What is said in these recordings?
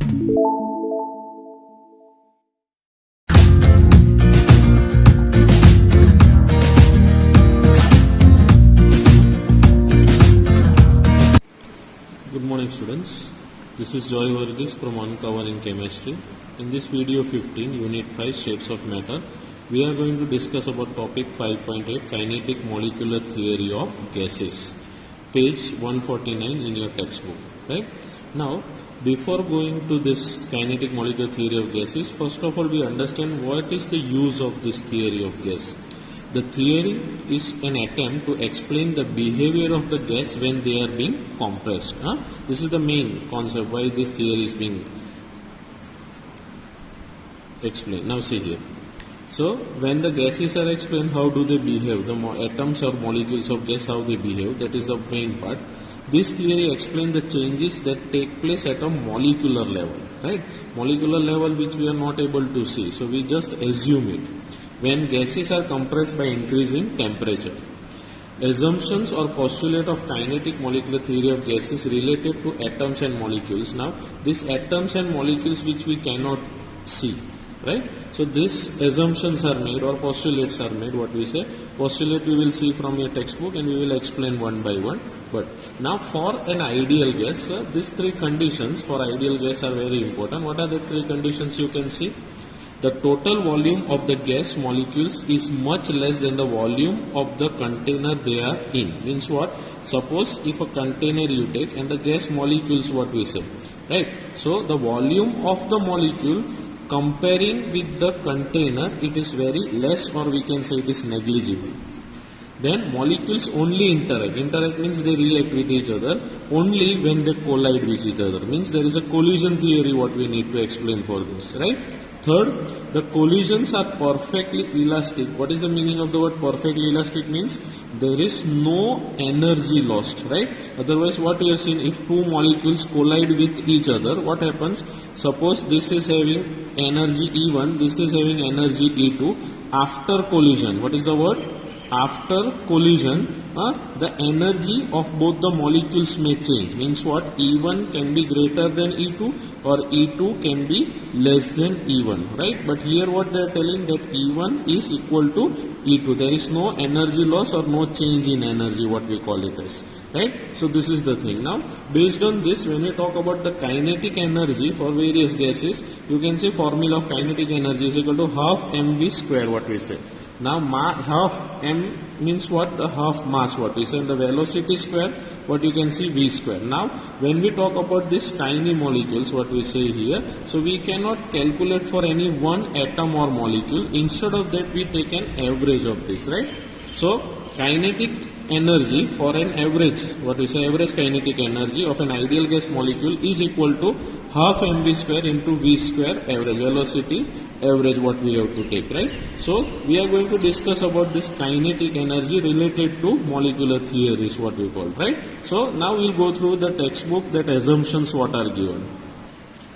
Good morning students, this is Joy Varghese from Uncovering Chemistry. In this video 15, Unit 5 States of Matter, we are going to discuss about topic 5.8 Kinetic Molecular Theory of Gases, page 149 in your textbook. Right? Now, before going to this Kinetic Molecular Theory of Gases, first of all we understand what is the use of this theory of gas. The theory is an attempt to explain the behavior of the gas when they are being compressed. This is the main concept why this theory is being explained. Now see here. So when the gases are explained, how do they behave? The atoms or molecules of gas, how they behave, that is the main part. This theory explains the changes that take place at a molecular level. Right? Molecular level which we are not able to see. So we just assume it. When gases are compressed by increasing temperature. Assumptions or postulate of kinetic molecular theory of gases related to atoms and molecules. Now, these atoms and molecules which we cannot see, right? So, these assumptions are made or postulates are made, what we say. Postulate we will see from your textbook and we will explain one by one. But now for an ideal gas, these three conditions for ideal gas are very important. What are the three conditions you can see? The total volume of the gas molecules is much less than the volume of the container they are in. Means what? Suppose if a container you take and the gas molecules, what we say, right? So the volume of the molecule comparing with the container, it is very less, or we can say it is negligible. Then molecules only interact. Interact means they react with each other only when they collide with each other. Means there is a collision theory what we need to explain for this, right? Third, the collisions are perfectly elastic. What is the meaning of the word perfectly elastic? Means there is no energy lost, right? Otherwise, what you have seen, if two molecules collide with each other, what happens? Suppose this is having energy E1, this is having energy E2. After collision, what is the word? After collision, the energy of both the molecules may change. Means what? E1 can be greater than E2 or E2 can be less than E1, right? But here what they are telling that E1 is equal to E2. There is no energy loss or no change in energy, what we call it as, right? So this is the thing. Now based on this, when we talk about the kinetic energy for various gases, you can say formula of kinetic energy is equal to half mv square, what we say. Now half m means what? The half mass, what we say, and the velocity square, what you can see, v square. Now when we talk about these tiny molecules, what we say here, so we cannot calculate for any one atom or molecule. Instead of that we take an average of this, right? So kinetic energy for an average, what we say, average kinetic energy of an ideal gas molecule is equal to half mv square into v square, average velocity average, what we have to take, right? So we are going to discuss about this kinetic energy related to molecular theory is what we call, right? So now we'll go through the textbook, that assumptions what are given.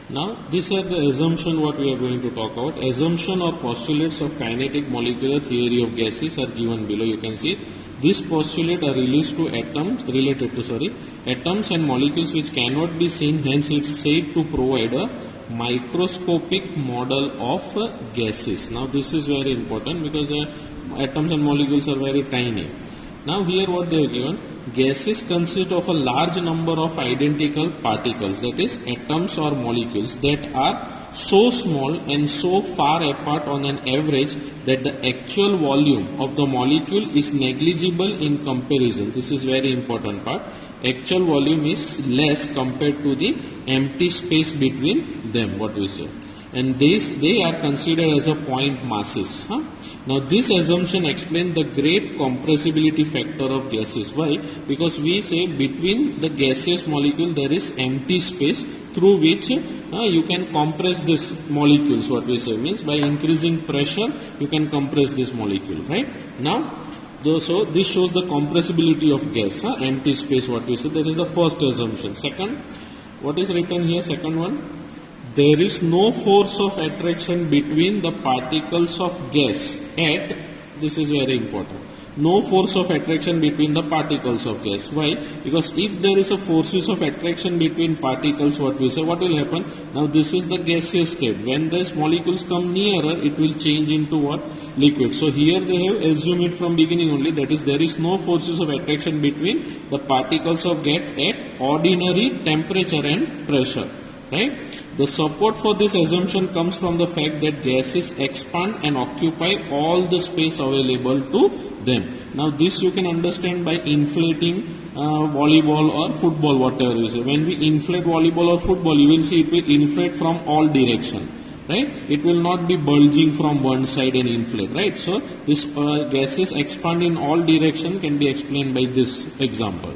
Now these are the assumption what we are going to talk about. Assumption or postulates of kinetic molecular theory of gases are given below. You can see these postulates are related to atoms and molecules which cannot be seen, hence it's said to provide a microscopic model of gases. Now this is very important because atoms and molecules are very tiny. Now here what they are given, gases consist of a large number of identical particles, that is atoms or molecules that are so small and so far apart on an average that the actual volume of the molecule is negligible in comparison. This is very important part. Actual volume is less compared to the empty space between them, what we say, and they are considered as a point masses. Now this assumption explains the great compressibility factor of gases. Why? Because we say between the gaseous molecule there is empty space through which you can compress this molecules, what we say, means by increasing pressure you can compress this molecule, right? Now so this shows the compressibility of gas, empty space, what we say. That is the first assumption. Second, what is written here, second one, there is no force of attraction between the particles of gas at, this is very important, no force of attraction between the particles of gas. Why? Because if there is a forces of attraction between particles, what will happen? Now this is the gaseous state. When these molecules come nearer, it will change into what? Liquid. So here they have assumed it from beginning only, that is there is no forces of attraction between the particles of gas at ordinary temperature and pressure. Right? The support for this assumption comes from the fact that gases expand and occupy all the space available to them. Now this you can understand by inflating volleyball or football, whatever you say. When we inflate volleyball or football, you will see it will inflate from all direction. Right? It will not be bulging from one side and inflate. Right? So this gases expand in all direction can be explained by this example.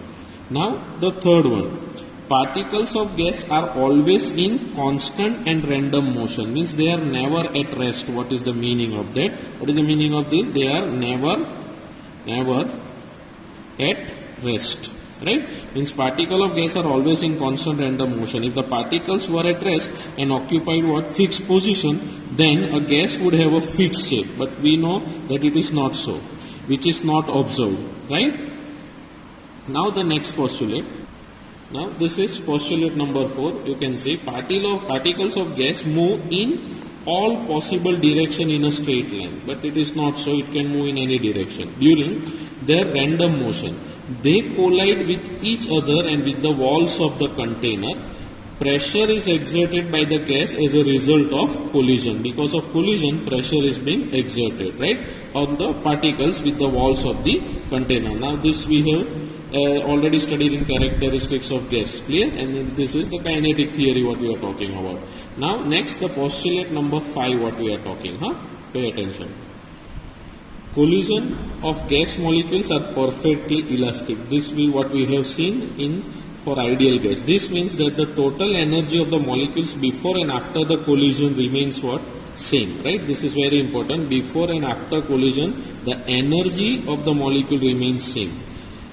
Now the third one. Particles of gas are always in constant and random motion, means they are never at rest. What is the meaning of that? What is the meaning of this? They are never at rest. Right? Means particle of gas are always in constant random motion. If the particles were at rest and occupied what? Fixed position, then a gas would have a fixed shape. But we know that it is not so, which is not observed. Right? Now the next postulate. Now this is postulate number 4. You can see particles of gas move in all possible direction in a straight line, but it is not so. It can move in any direction. During their random motion, they collide with each other and with the walls of the container. Pressure is exerted by the gas as a result of collision. Because of collision, pressure is being exerted, right, on the particles with the walls of the container. Now this we have already studied in characteristics of gas. Clear? And this is the kinetic theory what we are talking about. Now next the postulate number 5 what we are talking. Pay attention. Collision of gas molecules are perfectly elastic. This we what we have seen in for ideal gas. This means that the total energy of the molecules before and after the collision remains what? Same. Right? This is very important. Before and after collision, the energy of the molecule remains same.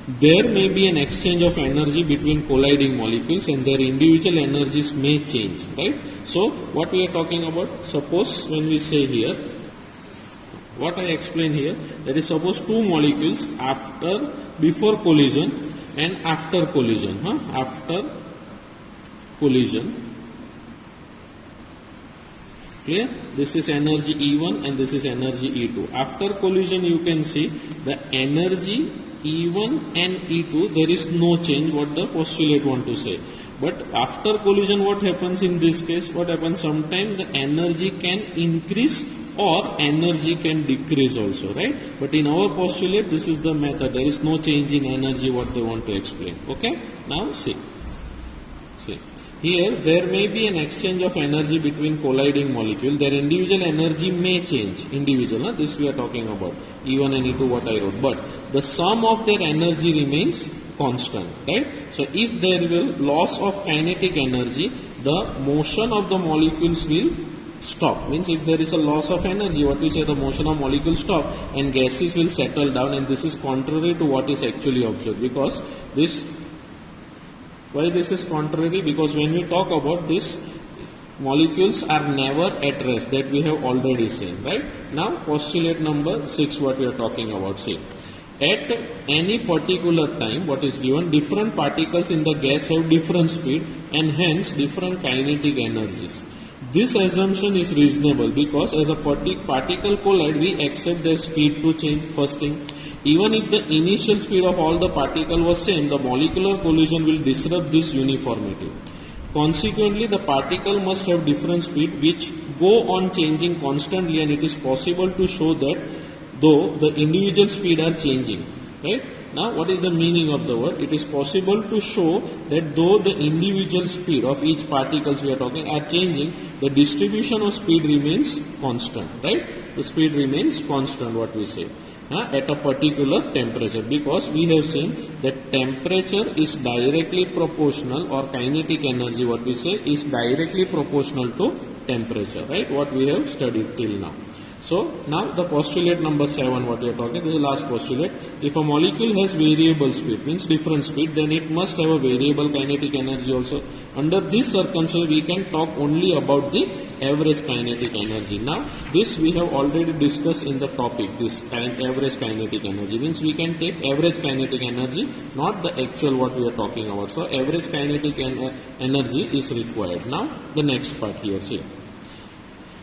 There may be an exchange of energy between colliding molecules and their individual energies may change, right? So what we are talking about, suppose when we say here, what I explain here, that is suppose two molecules before collision and after collision, after collision. Clear? This is energy E1 and this is energy E2. After collision you can see the energy E1 and E2, there is no change, what the postulate want to say. But after collision, what happens in this case? What happens? Sometimes the energy can increase or energy can decrease also, right? But in our postulate, this is the method. There is no change in energy, what they want to explain. Okay? Now see. Here, there may be an exchange of energy between colliding molecules. Their individual energy may change. This we are talking about. E1 and E2 what I wrote. But the sum of their energy remains constant. Right? So, if there will loss of kinetic energy, the motion of the molecules will stop. Means if there is a loss of energy, what we say, the motion of molecules stop and gases will settle down, and this is contrary to what is actually observed. Because why this is contrary? Because when we talk about this, molecules are never at rest, that we have already seen, right? Now postulate number 6 what we are talking about. See, at any particular time, what is given, different particles in the gas have different speed and hence different kinetic energies. This assumption is reasonable because as a particle collide, we accept their speed to change. First thing, even if the initial speed of all the particles was same, the molecular collision will disrupt this uniformity. Consequently, the particle must have different speed which go on changing constantly, and it is possible to show that though the individual speed are changing. Right? Now, what is the meaning of the word? It is possible to show that though the individual speed of each particles we are talking are changing, the distribution of speed remains constant. Right? The speed remains constant, what we say. At a particular temperature, because we have seen that temperature is directly proportional, or kinetic energy what we say is directly proportional to temperature, right? What we have studied till now. So now the postulate number 7 what we are talking, this is the last postulate. If a molecule has variable speed, means different speed, then it must have a variable kinetic energy also. Under this circumstance, we can talk only about the average kinetic energy. Now, this we have already discussed in the topic. This average kinetic energy means we can take average kinetic energy, not the actual what we are talking about. So, average kinetic energy is required. Now, the next part here, see.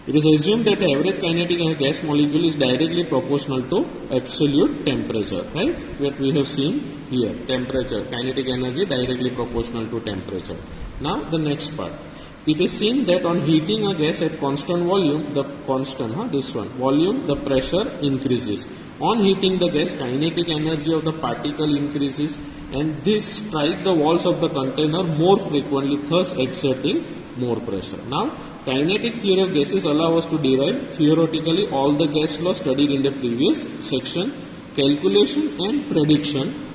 It is assumed that the average kinetic gas molecule is directly proportional to absolute temperature, right? What we have seen here, temperature, kinetic energy directly proportional to temperature. Now the next part. It is seen that on heating a gas at constant volume, the constant, this one, volume, the pressure increases. On heating the gas, kinetic energy of the particle increases and this strike the walls of the container more frequently, thus exerting more pressure. Now, kinetic theory of gases allow us to derive theoretically all the gas laws studied in the previous section, calculation and prediction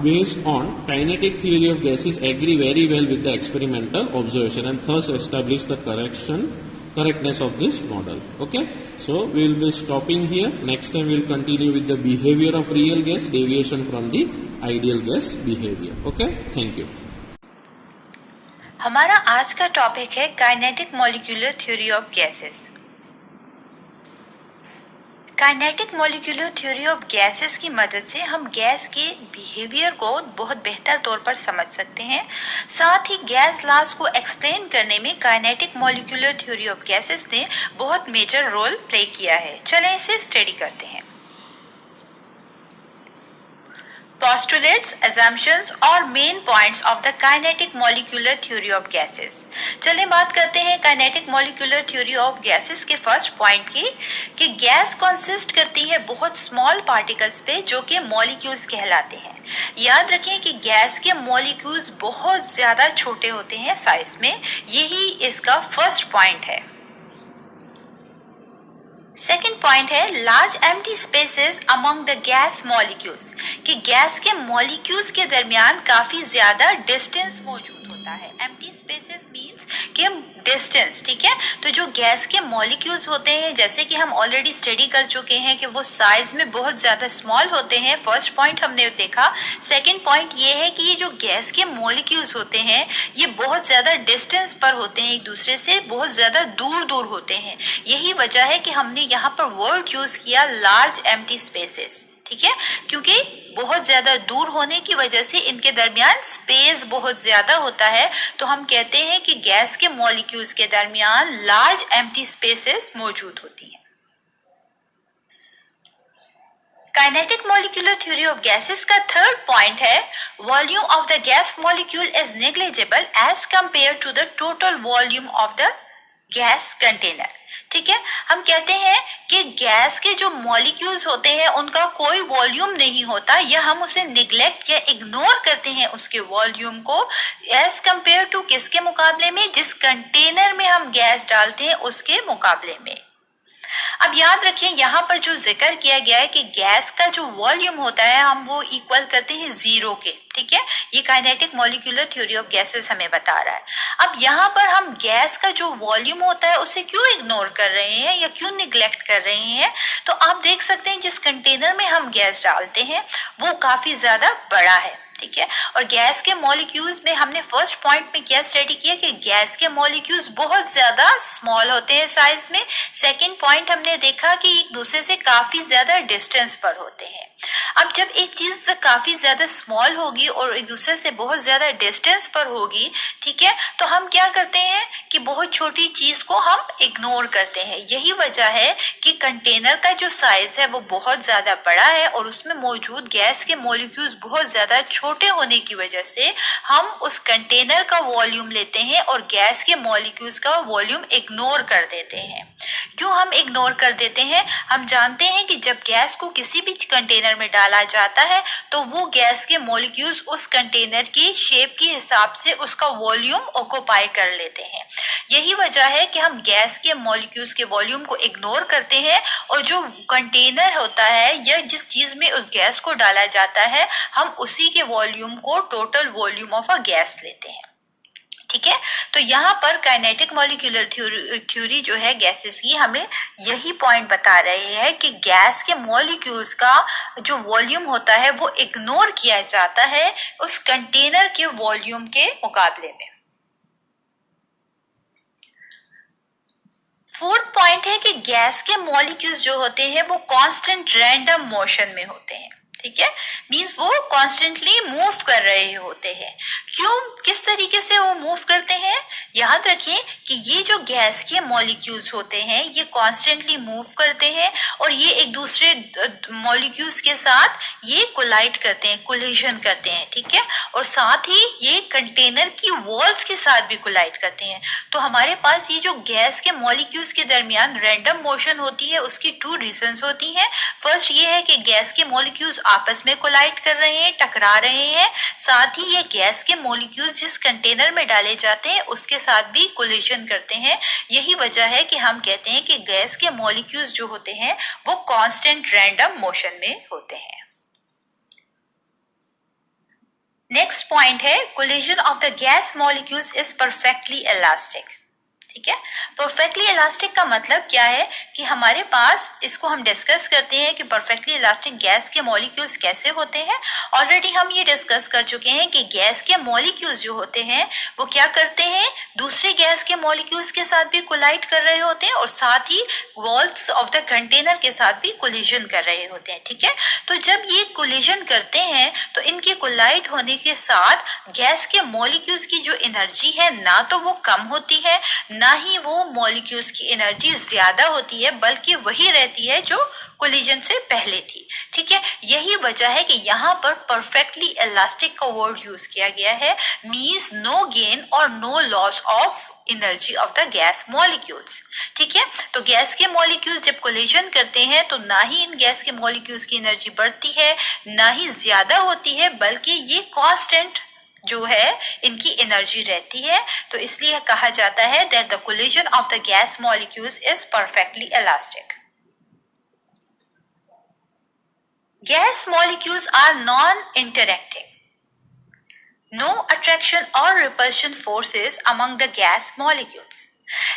based on kinetic theory of gases agree very well with the experimental observation and thus establish the correctness of this model. Okay, so we will be stopping here. Next time we will continue with the behavior of real gas, deviation from the ideal gas behavior. Okay, thank you. हमारा आज का topic है kinetic molecular theory of gases. Kinetic molecular theory of gases की मदद से हम gas के behaviour को बहुत बेहतर तौर पर समझ सकते हैं। साथ ही गैस लॉज को एक्सप्लेन करने में kinetic molecular theory of gases ने बहुत मेजर रोल प्ले किया है। चलें इसे स्टडी करते हैं। Postulates, assumptions और main points of the kinetic molecular theory of gases। चलिए बात करते हैं kinetic molecular theory of gases के फर्स्ट पॉइंट की कि गैस कंसिस्ट करती है बहुत स्मॉल पार्टिकल्स पे जो कि मॉलिक्यूल्स कहलाते हैं। याद रखें कि गैस के मॉलिक्यूल्स बहुत ज्यादा छोटे होते हैं साइज में, यही इसका फर्स्ट पॉइंट है। सेकेंड पॉइंट है large empty spaces among the gas molecules, कि गैस के मॉलिक्यूल्स के दरमियान काफी ज्यादा डिस्टेंस मौजूद होता है। एम्प्टी स्पेसेस मींस कि डिस्टेंस, ठीक है। तो जो गैस के मॉलिक्यूल्स होते हैं, जैसे कि हम ऑलरेडी स्टडी कर चुके हैं कि वो साइज में बहुत ज्यादा स्मॉल होते हैं, फर्स्ट पॉइंट हमने देखा। सेकेंड पॉइंट ये है कि ये जो गैस के मॉलिक्यूल्स होते हैं ये बहुत ज्यादा डिस्टेंस पर होते हैं, एक दूसरे से बहुत ज्यादा दूर दूर होते हैं। यही वजह है कि हमने यहाँ पर वर्ड यूज किया लार्ज एम्प्टी स्पेसेस, ठीक है, क्योंकि बहुत ज्यादा दूर होने की वजह से इनके दरमियान स्पेस बहुत ज्यादा होता है। तो हम कहते हैं कि गैस के मॉलिक्यूल्स के दरमियान लार्ज एम्प्टी स्पेसेस मौजूद होती हैं। Kinetic molecular theory of gases का थर्ड पॉइंट है volume of the gas molecule is negligible as compare to the total volume of the gas container. ठीक है, हम कहते हैं कि गैस के जो मॉलिक्यूल्स होते हैं उनका कोई वॉल्यूम नहीं होता, या हम उसे निग्लेक्ट या इग्नोर करते हैं उसके वॉल्यूम को, एज कंपेयर टू किसके मुकाबले में, जिस कंटेनर में हम गैस डालते हैं उसके मुकाबले में। अब याद रखें यहाँ पर जो जिक्र किया गया है कि गैस का जो वॉल्यूम होता है हम वो इक्वल करते हैं 0 के, ठीक है, ये kinetic molecular theory of gases हमें बता रहा है। अब यहाँ पर हम गैस का जो वॉल्यूम होता है उसे क्यों इग्नोर कर रहे हैं या क्यों निग्लेक्ट कर रहे हैं, तो आप देख सकते हैं जिस कंटेनर में हम गैस डालते हैं वो काफी ज्यादा बड़ा है, ठीक है। और गैस के मॉलिक्यूल्स में हमने फर्स्ट पॉइंट में क्या स्टडी किया कि गैस के मॉलिक्यूल्स बहुत ज्यादा स्मॉल होते हैं साइज में। सेकंड पॉइंट हमने देखा कि एक दूसरे से काफी ज्यादा डिस्टेंस पर होते हैं। अब जब एक चीज काफी ज्यादा स्मॉल होगी और एक दूसरे से बहुत ज्यादा डिस्टेंस पर होगी, ठीक है, तो हम क्या करते हैं कि बहुत छोटी चीज को हम इग्नोर करते हैं। यही वजह है कि कंटेनर का जो साइज है वो बहुत ज्यादा बड़ा है और उसमें मौजूद गैस के मॉलिक्यूल्स बहुत ज्यादा छोटे होने की वजह से हम उस कंटेनर का वॉल्यूम लेते हैं और गैस के मॉलिक्यूल्स का वॉल्यूम इग्नोर कर देते हैं। क्यों हम इग्नोर कर देते हैं? हम जानते हैं कि जब गैस को किसी भी कंटेनर में डाला जाता है तो वो गैस के मॉलिक्यूल्स उस कंटेनर की शेप के हिसाब से उसका वॉल्यूम ऑक्युपाई कर लेते हैं। यही वजह है कि हम गैस के मॉलिक्यूल्स के वॉल्यूम को इग्नोर करते हैं और जो कंटेनर होता है या जिस चीज में उस गैस को डाला जाता है हम उसी के वॉल्यूम को total volume of a gas लेते हैं, ठीक है। तो यहाँ पर काइनेटिक मॉलिक्यूलर थ्योरी जो है गैसेस की हमें यही पॉइंट बता रहे हैं कि गैस के मॉलिक्यूल्स का जो वॉल्यूम होता है वो इग्नोर किया जाता है उस कंटेनर के वॉल्यूम के मुकाबले में। पॉइंट है कि गैस के मॉलिक्यूल्स जो होते हैं वो कांस्टेंट रैंडम मोशन में होते हैं, ठीक है, मींस वो कॉन्स्टेंटली मूव कर रहे होते हैं। क्यों, किस तरीके से वो मूव करते हैं? याद रखें कि ये जो गैस के मॉलिक्यूल्स होते हैं ये कॉन्स्टेंटली मूव करते हैं और ये एक दूसरे मॉलिक्यूल्स के साथ ये कोलाइड करते हैं, कोलिजन करते हैं, ठीक है, और साथ ही ये कंटेनर की वॉल्स के साथ भी कोलाइड करते हैं। तो हमारे पास ये जो गैस के मॉलिक्यूल्स के दरमियान रैंडम मोशन होती है उसकी 2 रीजंस होती हैं। फर्स्ट ये है कि गैस के मॉलिक्यूल्स आपस में कोलाइड कर रहे हैं, टकरा रहे हैं, साथ ही ये गैस के मॉलिक्यूल्स जिस कंटेनर में डाले जाते हैं उसके साथ भी कोलिजन करते हैं। यही वजह है कि हम कहते हैं कि गैस के मॉलिक्यूल्स जो होते हैं वो कांस्टेंट रैंडम मोशन में होते हैं। नेक्स्ट पॉइंट है collision of the gas molecules is perfectly elastic, ठीक है। परफेक्टली इलास्टिक का मतलब क्या है कि हमारे पास, इसको हम डिस्कस करते हैं कि परफेक्टली इलास्टिक गैस के मॉलिक्यूल्स कैसे होते हैं। ऑलरेडी हम ये डिस्कस कर चुके हैं कि गैस के मॉलिक्यूल्स जो होते हैं वो क्या करते हैं, दूसरे गैस के मॉलिक्यूल्स के साथ भी कोलाइड कर रहे होते हैं और साथ ही वॉल्स ऑफ द कंटेनर के साथ भी कोलिजन कर रहे होते हैं, ठीक है। तो जब ये कोलिजन करते हैं तो इनके कोलाइड होने के साथ गैस के मॉलिक्यूल्स की जो एनर्जी है ना तो वो कम होती है ना ही वो मॉलिक्यूल्स की एनर्जी ज्यादा होती है, बल्कि वही रहती है जो कोलिजन से पहले थी, ठीक है। यही वजह है कि यहाँ पर परफेक्टली इलास्टिक का वर्ड यूज किया गया है, मींस नो गेन और no loss of energy of the gas molecules, ठीक है। तो गैस के मॉलिक्यूल्स जब कोलिजन करते हैं तो ना ही इन गैस के मॉलिक्यूल्स की एनर्जी बढ़ती है ना ही ज्यादा होती है, बल्कि ये कांस्टेंट जो है इनकी एनर्जी रहती है। तो इसलिए कहा जाता है that the collision of the gas molecules is perfectly elastic. Gas molecules are non-interacting. No attraction or repulsion forces among the gas molecules.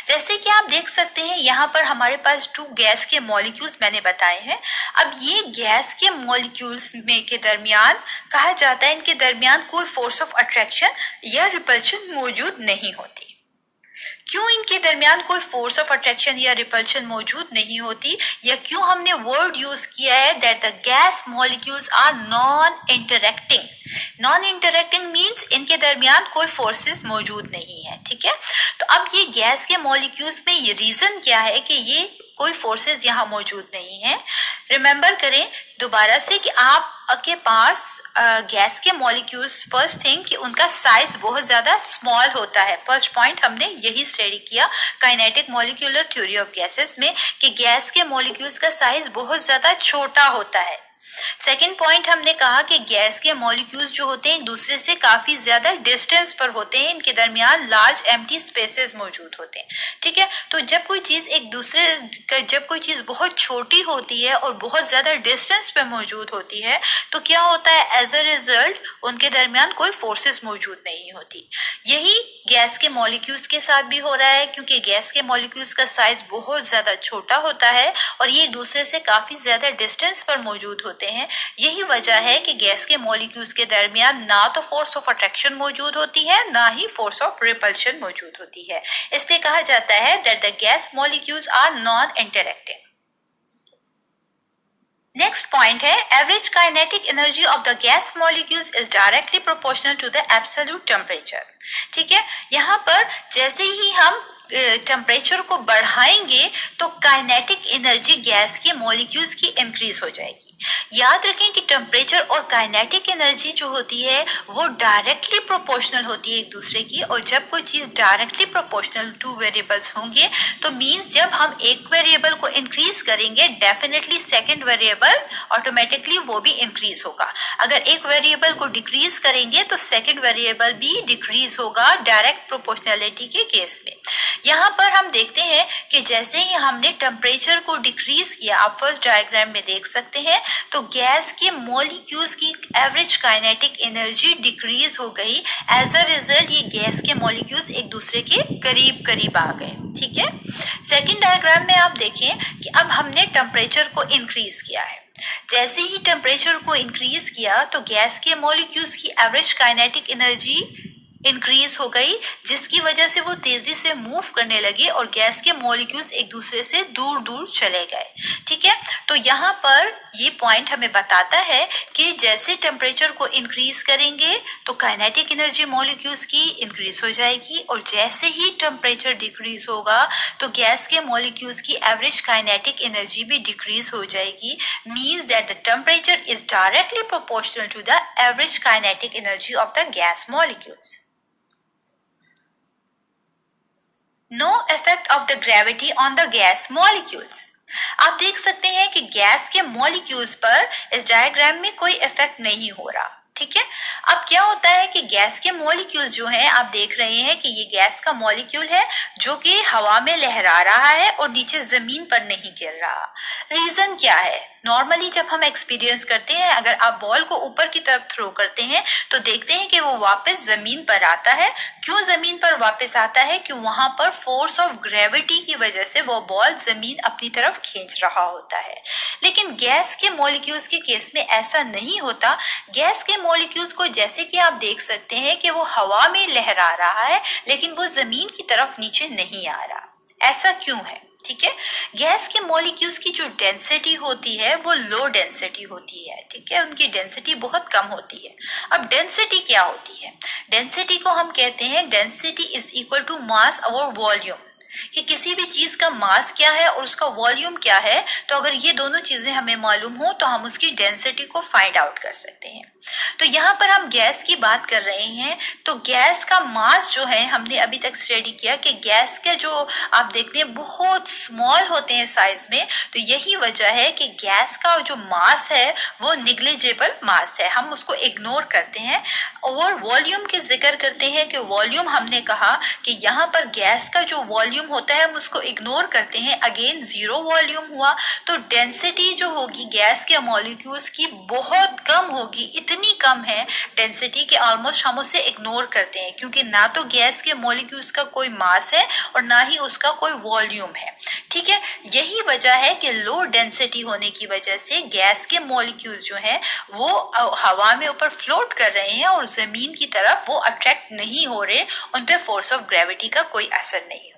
जैसे कि आप देख सकते हैं यहाँ पर हमारे पास 2 गैस के मॉलिक्यूल्स मैंने बताए हैं। अब ये गैस के मॉलिक्यूल्स में के दरमियान कहा जाता है इनके दरमियान कोई फोर्स ऑफ अट्रैक्शन या रिपल्शन मौजूद नहीं होती। क्यों इनके दरमियान कोई फोर्स ऑफ अट्रैक्शन या रिपल्शन मौजूद नहीं होती, या क्यों हमने वर्ड यूज किया है that the gas molecules are non interacting. Non interacting means इनके दरमियान कोई फोर्सेस मौजूद नहीं है, ठीक है। तो अब ये गैस के मॉलिक्यूल्स में ये रीजन क्या है कि ये कोई फोर्सेस यहाँ मौजूद नहीं है। रिमेंबर करें दोबारा से कि आपके पास गैस के मॉलिक्यूल्स, फर्स्ट थिंग कि उनका साइज बहुत ज्यादा स्मॉल होता है। फर्स्ट पॉइंट हमने यही स्टडी किया kinetic molecular theory of gases में कि गैस के मॉलिक्यूल्स का साइज बहुत ज्यादा छोटा होता है। सेकेंड पॉइंट हमने कहा कि गैस के मॉलिक्यूल्स जो होते हैं एक दूसरे से काफी ज्यादा डिस्टेंस पर होते हैं, इनके दरमियान लार्ज एम्प्टी स्पेसेस मौजूद होते हैं, ठीक है। तो जब कोई चीज बहुत छोटी होती है और बहुत ज्यादा डिस्टेंस पे मौजूद होती है तो क्या होता है, एज अ रिजल्ट उनके दरमियान कोई फोर्सेस मौजूद नहीं होती। यही गैस के मॉलिक्यूल्स के साथ भी हो रहा है, क्योंकि गैस के मॉलिक्यूल्स का साइज बहुत ज्यादा छोटा होता है और ये एक दूसरे से काफी ज्यादा डिस्टेंस पर मौजूद होते हैं। यही वजह है कि गैस के मॉलिक्यूल्स के दरमियान ना तो फोर्स ऑफ अट्रैक्शन मौजूद होती है ना ही फोर्स ऑफ रिपल्शन मौजूद होती है। इसलिए कहा जाता है that the gas molecules are non interacting. Next point है average kinetic energy of the gas molecules is directly proportional to the absolute temperature, ठीक है। यहाँ पर जैसे ही हम टेम्परेचर को बढ़ाएंगे तो काइनेटिक एनर्जी गैस के मॉलिक्यूल्स की इंक्रीज हो जाएगी। याद रखें कि टेम्परेचर और काइनेटिक एनर्जी जो होती है वो डायरेक्टली प्रोपोर्शनल होती है एक दूसरे की, और जब कोई चीज डायरेक्टली प्रोपोर्शनल 2 वेरिएबल्स होंगे तो मींस जब हम एक वेरिएबल को इंक्रीज करेंगे डेफिनेटली सेकंड वेरिएबल ऑटोमेटिकली वो भी इंक्रीज होगा। अगर एक वेरिएबल को डिक्रीज करेंगे तो सेकंड वेरिएबल भी डिक्रीज होगा डायरेक्ट प्रोपोर्शनैलिटी के केस में। यहाँ पर हम देखते हैं कि जैसे ही हमने टेम्परेचर को डिक्रीज किया, आप फर्स्ट डायग्राम में देख सकते हैं, तो गैस के मॉलिक्यूल्स की एवरेज काइनेटिक एनर्जी डिक्रीज हो गई। एज अ रिजल्ट ये गैस के मॉलिक्यूल्स एक दूसरे के करीब करीब आ गए, ठीक है। सेकंड डायग्राम में आप देखें कि अब हमने टेम्परेचर को इंक्रीज किया है। जैसे ही टेम्परेचर को इंक्रीज किया तो गैस के मॉलिक्यूल्स की एवरेज काइनेटिक एनर्जी इंक्रीज हो गई, जिसकी वजह से वो तेजी से मूव करने लगे और गैस के मॉलिक्यूल्स एक दूसरे से दूर दूर चले गए। ठीक है, तो यहाँ पर ये पॉइंट हमें बताता है कि जैसे टेम्परेचर को इंक्रीज करेंगे तो काइनेटिक एनर्जी मॉलिक्यूल्स की इंक्रीज हो जाएगी, और जैसे ही टेम्परेचर डिक्रीज होगा तो गैस के मॉलिक्यूल्स की एवरेज काइनेटिक एनर्जी भी डिक्रीज हो जाएगी। Means that the temperature is directly proportional to the average kinetic energy of the gas molecules. No effect of the gravity on the gas molecules. आप देख सकते हैं कि गैस के मॉलिक्यूल्स पर इस डायग्राम में कोई इफेक्ट नहीं हो रहा। ठीक है, अब क्या होता है कि गैस के मॉलिक्यूल्स जो हैं, आप देख रहे हैं कि ये गैस का मॉलिक्यूल है जो कि हवा में लहरा रहा है और नीचे जमीन पर नहीं गिर रहा। रीजन क्या है? नॉर्मली जब हम एक्सपीरियंस करते हैं, अगर आप बॉल को ऊपर की तरफ थ्रो करते हैं तो देखते हैं कि वो वापस जमीन पर आता है। क्यों जमीन पर वापस आता है? कि वहां पर फोर्स ऑफ ग्रेविटी की वजह से वो बॉल जमीन अपनी तरफ खींच रहा होता है। लेकिन गैस के मॉलिक्यूल्स के केस में ऐसा नहीं होता। गैस के मॉलिक्यूल्स को जैसे कि आप देख सकते हैं कि वो हवा में लहरा रहा है, लेकिन वो जमीन की तरफ नीचे नहीं आ रहा। ऐसा क्यों है? ठीक है, गैस के मॉलिक्यूल्स की जो डेंसिटी होती है वो लो डेंसिटी होती है। ठीक है, उनकी डेंसिटी बहुत कम होती है। अब डेंसिटी क्या होती है? डेंसिटी को हम कहते हैं density is equal to mass over volume, कि किसी भी चीज का मास क्या है और उसका वॉल्यूम क्या है। तो अगर ये दोनों चीजें हमें मालूम हो तो हम उसकी डेंसिटी को फाइंड आउट कर सकते हैं। तो यहाँ पर हम गैस की बात कर रहे हैं, तो गैस का मास जो है, हमने अभी तक स्टडी किया कि गैस के जो आप देखते हैं बहुत स्मॉल होते हैं साइज में। तो यही वजह है कि गैस का जो मास है वो निग्लिजिबल मास है, हम उसको इग्नोर करते हैं। और वॉल्यूम के जिक्र करते हैं कि वॉल्यूम, हमने कहा कि यहाँ पर गैस का जो वॉल्यूम होता है हम उसको इग्नोर करते हैं। अगेन जीरो वॉल्यूम हुआ, तो डेंसिटी जो होगी गैस के मॉलिक्यूल्स की बहुत कम होगी। इतनी कम है डेंसिटी कि ऑलमोस्ट हम उसे इग्नोर करते हैं, क्योंकि ना तो गैस के मॉलिक्यूल्स का कोई मास है और ना ही उसका कोई वॉल्यूम है। ठीक है, यही वजह है कि लो डेंसिटी होने की वजह से गैस के मॉलिक्यूल्स जो है वो हवा में ऊपर फ्लोट कर रहे हैं और जमीन की तरफ वो अट्रैक्ट नहीं हो रहे, उन पे फोर्स ऑफ ग्रेविटी का कोई असर नहीं हो